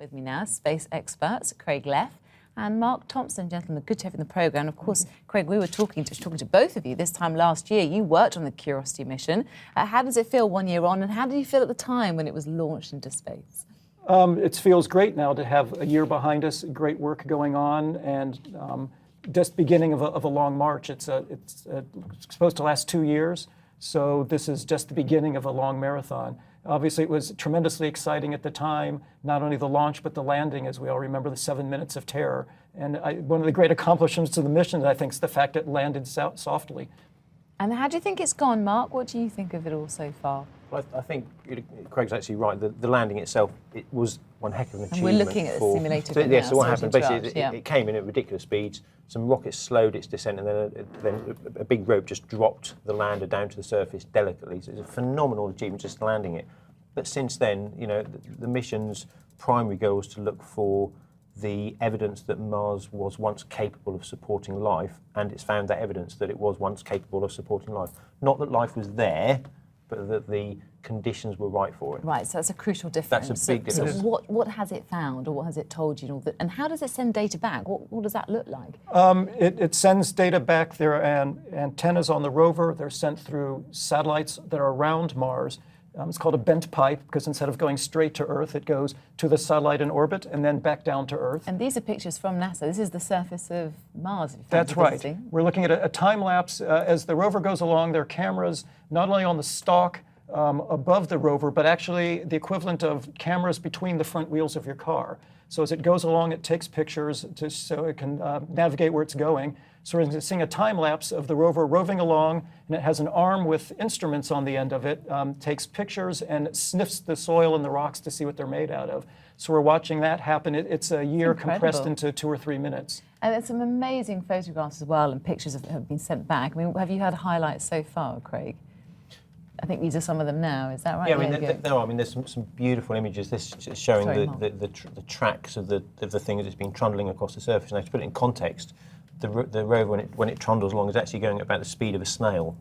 With me now, space experts Craig Leff and Mark Thompson. Gentlemen, good to have you in the programme. Of course, Craig, we were talking to both of you this time last year. You worked on the Curiosity mission. How does it feel 1 year on, and how did you feel at the time when it was launched into space? It feels great now to have a year behind us, great work going on, and just beginning of a long march. It's supposed to last 2 years, so this is just the beginning of a long marathon. Obviously, it was tremendously exciting at the time, not only the launch, but the landing, as we all remember, the 7 minutes of terror. And one of the great accomplishments of the mission, I think, is the fact it landed softly. And how do you think it's gone, Mark? What do you think of it all so far? Well, I think Craig's actually right. The landing itself, it was one heck of an achievement. And we're looking at the simulator now. So what happened, basically, it came in at ridiculous speeds. Some rockets slowed its descent, and then a big rope just dropped the lander down to the surface delicately. So it was a phenomenal achievement just landing it. But since then, you know, the mission's primary goal was to look for the evidence that Mars was once capable of supporting life, and it's found that evidence that it was once capable of supporting life. Not that life was there, but that the conditions were right for it. Right, so that's a crucial difference. That's a big difference. So what has it found, or what has it told you? And how does it send data back? What does that look like? It sends data back. There are antennas on the rover. They're sent through satellites that are around Mars. It's called a bent pipe, because instead of going straight to Earth, it goes to the satellite in orbit and then back down to Earth. And these are pictures from NASA. This is the surface of Mars. That's right. We're looking at a time lapse. As the rover goes along, there are cameras not only on the stalk above the rover, but actually the equivalent of cameras between the front wheels of your car. So as it goes along, it takes pictures so it can navigate where it's going. So we're seeing a time lapse of the rover roving along, and it has an arm with instruments on the end of it, takes pictures and sniffs the soil and the rocks to see what they're made out of. So we're watching that happen. It's a year compressed into 2 or 3 minutes. And there's some amazing photographs as well, and pictures have been sent back. I mean, have you had highlights so far, Craig? I think these are some of them now. Is that right? Yeah, I mean, there are. I mean, there's some beautiful images. This is showing the tracks of the thing as it's been trundling across the surface. Now, to put it in context, the rover, when it trundles along, is actually going at about the speed of a snail.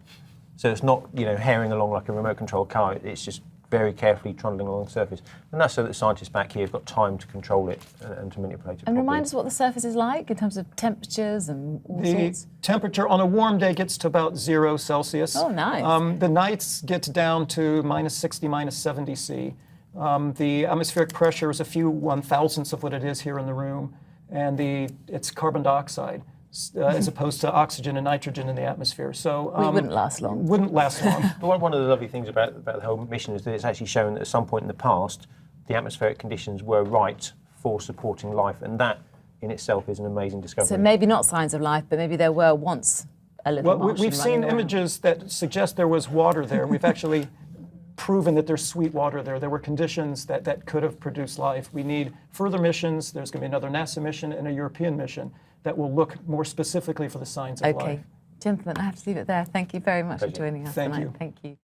So it's not, you know, herring along like a remote control car. It's just very carefully trundling along the surface. And that's so that the scientists back here have got time to control it and to manipulate it. And remind us what the surface is like in terms of temperatures and all sorts. The temperature on a warm day gets to about 0 Celsius. Oh, nice. The nights get down to -60, -70 C. The atmospheric pressure is a few 1,000ths of what it is here in the room, and it's carbon dioxide. As opposed to oxygen and nitrogen in the atmosphere. So we wouldn't last long. Wouldn't last long. But one of the lovely things about the whole mission is that it's actually shown that at some point in the past, the atmospheric conditions were right for supporting life, and that in itself is an amazing discovery. So maybe not signs of life, but maybe there were once a little Martian we've seen images that suggest there was water there. We've actually proven that there's sweet water there. There were conditions that could have produced life. We need further missions. There's going to be another NASA mission and a European mission that will look more specifically for the signs of life. Okay, gentlemen, I have to leave it there. Thank you very much for joining us tonight. Thank you. Thank you.